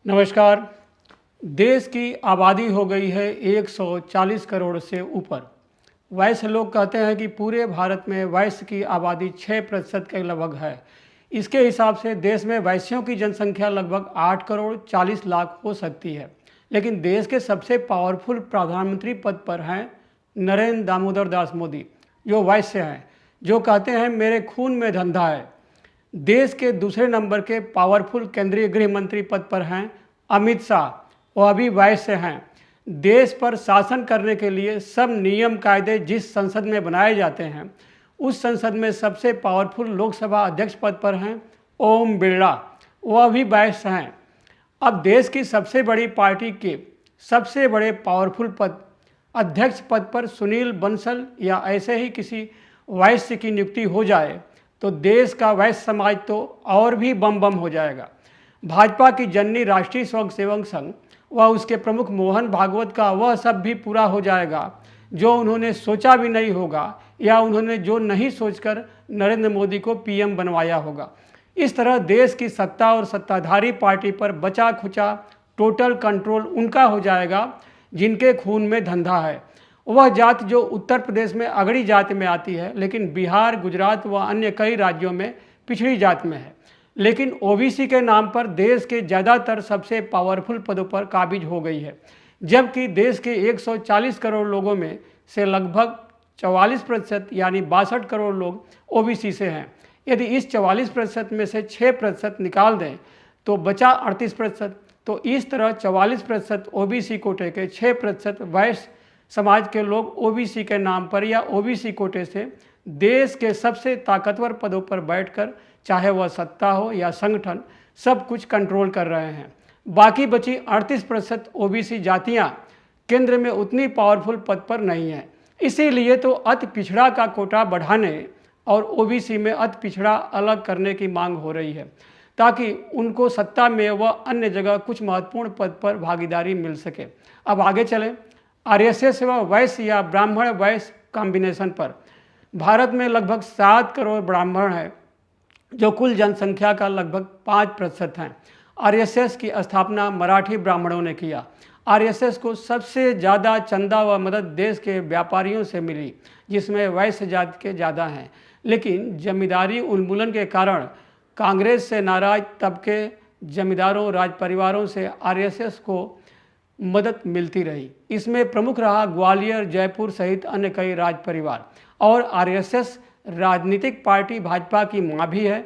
नमस्कार। देश की आबादी हो गई है 140 करोड़ से ऊपर। वैसे लोग कहते हैं कि पूरे भारत में वैश्य की आबादी 6% के लगभग है। इसके हिसाब से देश में वैश्यों की जनसंख्या लगभग 8 करोड़ 40 लाख हो सकती है। लेकिन देश के सबसे पावरफुल प्रधानमंत्री पद पर हैं नरेंद्र दामोदर दास मोदी, जो वैश्य हैं, जो कहते हैं मेरे खून में धंधा है। देश के दूसरे नंबर के पावरफुल केंद्रीय गृह मंत्री पद पर हैं अमित शाह, वह भी वैश्य हैं। देश पर शासन करने के लिए सब नियम कायदे जिस संसद में बनाए जाते हैं, उस संसद में सबसे पावरफुल लोकसभा अध्यक्ष पद पर हैं ओम बिरला, वह भी वैश्य हैं। अब देश की सबसे बड़ी पार्टी के सबसे बड़े पावरफुल पद अध्यक्ष पद पर सुनील बंसल या ऐसे ही किसी वैश्य की नियुक्ति हो जाए तो देश का वैश्य समाज तो और भी बम बम हो जाएगा। भाजपा की जननी राष्ट्रीय स्वयं सेवक संघ व उसके प्रमुख मोहन भागवत का वह सब भी पूरा हो जाएगा जो उन्होंने सोचा भी नहीं होगा या उन्होंने जो नहीं सोचकर नरेंद्र मोदी को पीएम बनवाया होगा। इस तरह देश की सत्ता और सत्ताधारी पार्टी पर बचा खुचा टोटल कंट्रोल उनका हो जाएगा जिनके खून में धंधा है। वह जात जो उत्तर प्रदेश में अगड़ी जात में आती है, लेकिन बिहार, गुजरात व अन्य कई राज्यों में पिछड़ी जात में है। लेकिन ओबीसी के नाम पर देश के ज़्यादातर सबसे पावरफुल पदों पर काबिज हो गई है, जबकि देश के 140 करोड़ लोगों में से लगभग 44% यानी 62 करोड़ लोग ओबीसी से हैं। यदि इस 44% में से 6% निकाल दें तो बचा 38%। तो इस तरह 44% ओबीसी कोटे के 6% वैश्य समाज के लोग ओबीसी के नाम पर या ओबीसी कोटे से देश के सबसे ताकतवर पदों पर बैठकर, चाहे वह सत्ता हो या संगठन, सब कुछ कंट्रोल कर रहे हैं। बाकी बची 38% ओबीसी जातियां केंद्र में उतनी पावरफुल पद पर नहीं हैं। इसीलिए तो अति पिछड़ा का कोटा बढ़ाने और ओबीसी में अति पिछड़ा अलग करने की मांग हो रही है, ताकि उनको सत्ता में व अन्य जगह कुछ महत्वपूर्ण पद पर भागीदारी मिल सके। अब आगे चलें आरएसएस व वैश्य या ब्राह्मण वैश्य कॉम्बिनेशन पर। भारत में लगभग 7 करोड़ ब्राह्मण हैं, जो कुल जनसंख्या का लगभग 5% हैं। आरएसएस की स्थापना मराठी ब्राह्मणों ने किया। आरएसएस को सबसे ज़्यादा चंदा व मदद देश के व्यापारियों से मिली, जिसमें वैश्य जाति के ज़्यादा हैं। लेकिन जमींदारी उन्मूलन के कारण कांग्रेस से नाराज तबके जमींदारों, राज परिवारों से आरएसएस को मदद मिलती रही। इसमें प्रमुख रहा ग्वालियर, जयपुर सहित अन्य कई राज परिवार। और आरएसएस राजनीतिक पार्टी भाजपा की मां भी है।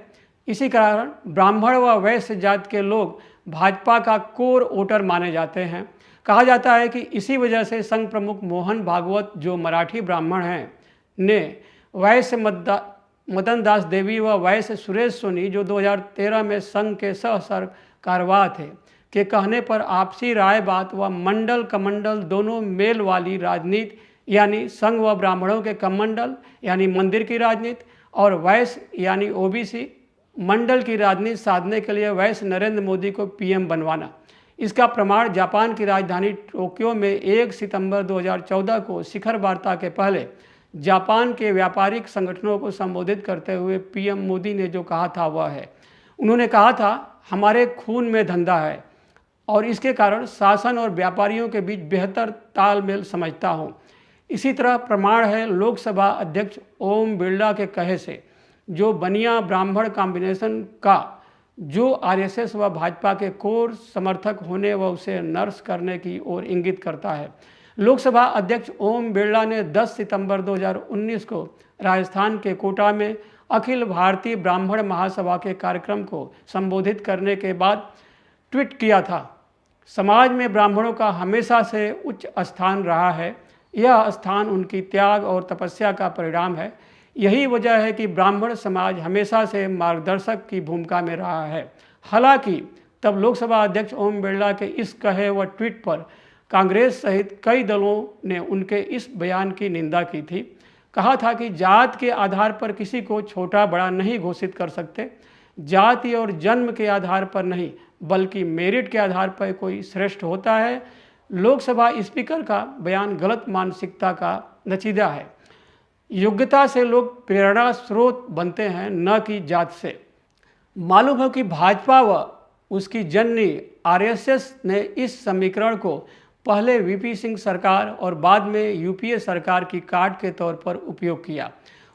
इसी कारण ब्राह्मण व वैश्य जात के लोग भाजपा का कोर वोटर माने जाते हैं। कहा जाता है कि इसी वजह से संघ प्रमुख मोहन भागवत, जो मराठी ब्राह्मण हैं, ने वैश्य मदन दास देवी व वैश्य सुरेश सोनी, जो 2013 में संघ के सह सरकारवाह थे, के कहने पर आपसी राय बात व मंडल कमंडल दोनों मेल वाली राजनीति, यानी संघ व ब्राह्मणों के कमंडल यानी मंदिर की राजनीति और वैश्य यानी ओबीसी मंडल की राजनीति साधने के लिए वैश्य नरेंद्र मोदी को पीएम बनवाना। इसका प्रमाण जापान की राजधानी टोक्यो में 1 सितंबर 2014 को शिखर वार्ता के पहले जापान के व्यापारिक संगठनों को संबोधित करते हुए पीएम मोदी ने जो कहा था वह है। उन्होंने कहा था, हमारे खून में धंधा है और इसके कारण शासन और व्यापारियों के बीच बेहतर तालमेल समझता हूँ। इसी तरह प्रमाण है लोकसभा अध्यक्ष ओम बिरला के कहे से, जो बनिया ब्राह्मण कॉम्बिनेशन का जो आरएसएस व भाजपा के कोर समर्थक होने व उसे नर्स करने की ओर इंगित करता है। लोकसभा अध्यक्ष ओम बिरला ने 10 सितंबर 2019 को राजस्थान के कोटा में अखिल भारतीय ब्राह्मण महासभा के कार्यक्रम को संबोधित करने के बाद ट्वीट किया था, समाज में ब्राह्मणों का हमेशा से उच्च स्थान रहा है। यह स्थान उनकी त्याग और तपस्या का परिणाम है। यही वजह है कि ब्राह्मण समाज हमेशा से मार्गदर्शक की भूमिका में रहा है। हालांकि तब लोकसभा अध्यक्ष ओम बिरला के इस कहे व ट्वीट पर कांग्रेस सहित कई दलों ने उनके इस बयान की निंदा की थी। कहा था कि जात के आधार पर किसी को छोटा बड़ा नहीं घोषित कर सकते, जाति और जन्म के आधार पर नहीं बल्कि मेरिट के आधार पर कोई श्रेष्ठ होता है। लोकसभा स्पीकर का बयान गलत मानसिकता का नतीजा है। योग्यता से लोग प्रेरणा स्रोत बनते हैं, न कि जात से। मालूम हो कि भाजपा व उसकी जननी आरएसएस ने इस समीकरण को पहले वीपी सिंह सरकार और बाद में यूपीए सरकार की कार्ड के तौर पर उपयोग किया।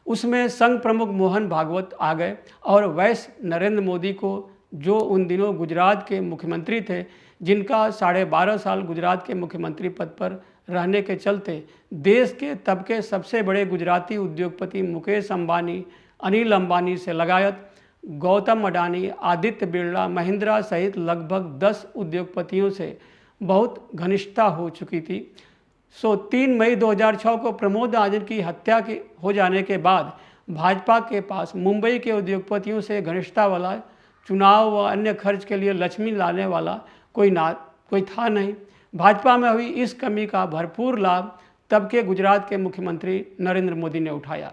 उसमें संघ प्रमुख मोहन भागवत आ गए और वैस नरेंद्र मोदी को, जो उन दिनों गुजरात के मुख्यमंत्री थे, जिनका 12.5 साल गुजरात के मुख्यमंत्री पद पर रहने के चलते देश के तब के सबसे बड़े गुजराती उद्योगपति मुकेश अंबानी, अनिल अंबानी से लगायत गौतम अडानी, आदित्य बिरला, महिंद्रा सहित लगभग 10 उद्योगपतियों से बहुत घनिष्ठता हो चुकी थी। 3 मई 2006 को प्रमोद महाजन की हत्या हो जाने के बाद भाजपा के पास मुंबई के उद्योगपतियों से घनिष्ठता वाला, चुनाव व अन्य खर्च के लिए लक्ष्मी लाने वाला कोई था नहीं। भाजपा में हुई इस कमी का भरपूर लाभ तब के गुजरात के मुख्यमंत्री नरेंद्र मोदी ने उठाया।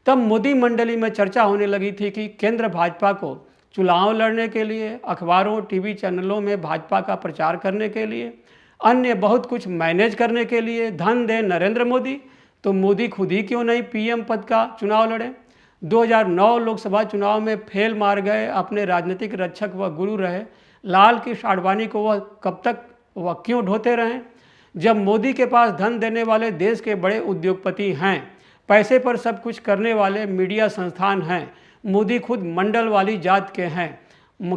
तब मोदी मंडली में चर्चा होने लगी थी कि केंद्र भाजपा को चुनाव लड़ने के लिए, अखबारों टीवी चैनलों में भाजपा का प्रचार करने के लिए, अन्य बहुत कुछ मैनेज करने के लिए धन दे नरेंद्र मोदी, तो मोदी खुद ही क्यों नहीं पीएम पद का चुनाव लड़े। 2009 लोकसभा चुनाव में फेल मार गए अपने राजनीतिक रक्षक व गुरु रहे लाल कृष्ण आडवाणी को वह कब तक वह क्यों ढोते रहें। जब मोदी के पास धन देने वाले देश के बड़े उद्योगपति हैं, पैसे पर सब कुछ करने वाले मीडिया संस्थान हैं, मोदी खुद मंडल वाली जात के हैं,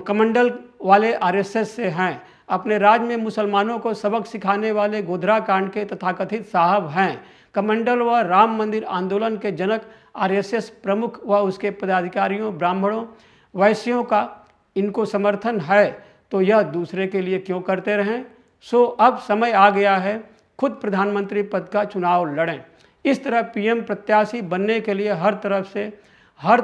कमंडल वाले आरएसएस से हैं, अपने राज्य में मुसलमानों को सबक सिखाने वाले गोधरा कांड के तथाकथित साहब हैं, कमंडल व राम मंदिर आंदोलन के जनक आरएसएस प्रमुख व उसके पदाधिकारियों, ब्राह्मणों, वैश्यों का इनको समर्थन है, तो यह दूसरे के लिए क्यों करते रहें। अब समय आ गया है खुद प्रधानमंत्री पद का चुनाव लड़ें। इस तरह पीएम प्रत्याशी बनने के लिए हर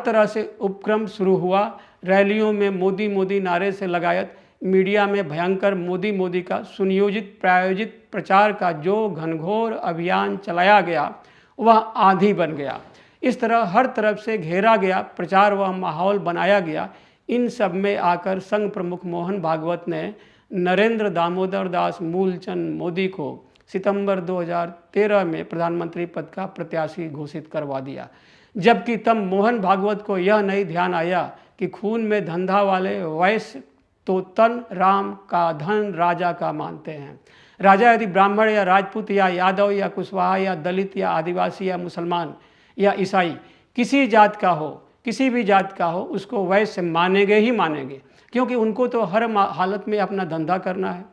तरह से उपक्रम शुरू हुआ। रैलियों में मोदी मोदी नारे से लगायत मीडिया में भयंकर मोदी मोदी का सुनियोजित प्रायोजित प्रचार का जो घनघोर अभियान चलाया गया वह आंधी बन गया। इस तरह हर तरफ से घेरा गया प्रचार व माहौल बनाया गया। इन सब में आकर संघ प्रमुख मोहन भागवत ने नरेंद्र दामोदर दास मूलचंद मोदी को सितंबर 2013 में प्रधानमंत्री पद का प्रत्याशी घोषित करवा दिया। जबकि तब मोहन भागवत को यह नहीं ध्यान आया कि खून में धंधा वाले वैश्य तो तन राम का धन राजा का मानते हैं। राजा यदि ब्राह्मण या राजपूत या यादव या कुशवाहा या दलित या आदिवासी या मुसलमान या ईसाई किसी जात का हो, किसी भी जात का हो, उसको वैश्य मानेंगे ही मानेंगे, क्योंकि उनको तो हर हालत में अपना धंधा करना है।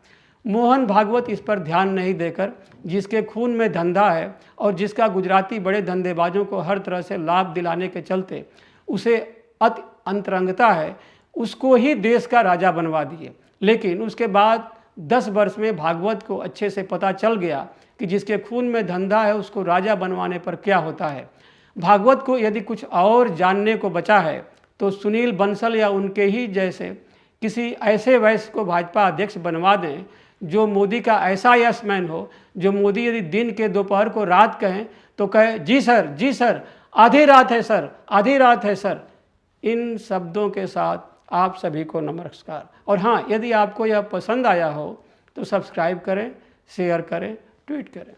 मोहन भागवत इस पर ध्यान नहीं देकर जिसके खून में धंधा है और जिसका गुजराती बड़े धंधेबाजों को हर तरह से लाभ दिलाने के चलते उसे अति अंतरंगता है, उसको ही देश का राजा बनवा दिए। लेकिन उसके बाद 10 वर्ष में भागवत को अच्छे से पता चल गया कि जिसके खून में धंधा है उसको राजा बनवाने पर क्या होता है। भागवत को यदि कुछ और जानने को बचा है तो सुनील बंसल या उनके ही जैसे किसी ऐसे वैश्य को भाजपा अध्यक्ष बनवा दें जो मोदी का ऐसा यशमैन हो, जो मोदी यदि दिन के दोपहर को रात कहें तो कहे जी सर, आधी रात है सर, आधी रात है सर। इन शब्दों के साथ आप सभी को नमस्कार। और हाँ, यदि आपको यह पसंद आया हो तो सब्सक्राइब करें, शेयर करें, ट्वीट करें।